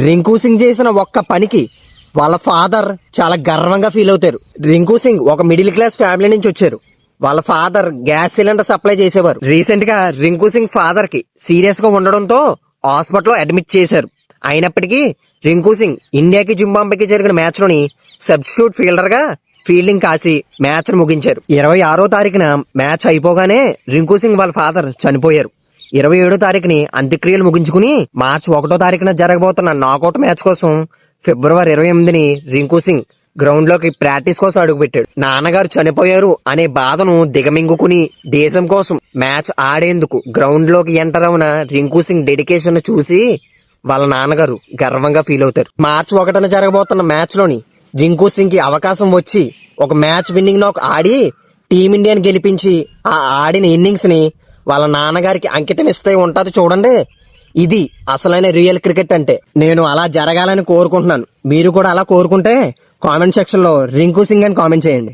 రింకు సింగ్ చేసిన ఒక్క పనికి వాళ్ళ ఫాదర్ చాలా గర్వంగా ఫీల్ అవుతారు. రింకు సింగ్ ఒక మిడిల్ క్లాస్ ఫ్యామిలీ నుంచి వచ్చారు. వాళ్ళ ఫాదర్ గ్యాస్ సిలిండర్ సప్లై చేసేవారు. రీసెంట్ గా రింకు సింగ్ ఫాదర్ కి సీరియస్ గా ఉండడంతో హాస్పిటల్లో అడ్మిట్ చేశారు. అయినప్పటికీ రింకు సింగ్ ఇండియాకి జింబాబ్వేకి జరిగిన మ్యాచ్ లోని సబ్స్టిట్యూట్ ఫీల్డర్ గా ఫీల్డింగ్ కాసి మ్యాచ్ ముగించారు. 26వ తారీఖున మ్యాచ్ అయిపోగానే రింకు సింగ్ వాళ్ళ ఫాదర్ చనిపోయారు. 27వ తారీఖుని అంత్యక్రియలు ముగించుకుని మార్చి 1వ తారీఖున జరగబోతున్న నాకౌట్ మ్యాచ్ కోసం ఫిబ్రవరి 28ని రింకు సింగ్ గ్రౌండ్ లోకి ప్రాక్టీస్ కోసం అడుగుపెట్టాడు. నాన్నగారు చనిపోయారు అనే బాధను దిగమింగుకుని దేశం కోసం మ్యాచ్ ఆడేందుకు గ్రౌండ్ లోకి ఎంటర్ అవున రింకు సింగ్ డెడికేషన్ చూసి వాళ్ళ నాన్నగారు గర్వంగా ఫీల్ అవుతారు. మార్చి 1న జరగబోతున్న మ్యాచ్ లోని రింకు సింగ్ కి అవకాశం వచ్చి ఒక మ్యాచ్ విన్నింగ్ నాక్ ఆడి టీమిండియాని గెలిపించి ఆ ఆడిన ఇన్నింగ్స్ ని వాళ్ళ నాన్నగారికి అంకితం ఇస్తే ఉంటది చూడండి. ఇది అసలైన రియల్ క్రికెట్ అంటే. నేను అలా జరగాలని కోరుకుంటున్నాను. మీరు కూడా అలా కోరుకుంటే కామెంట్ సెక్షన్ లో రింకు సింగ్ అని కామెంట్ చేయండి.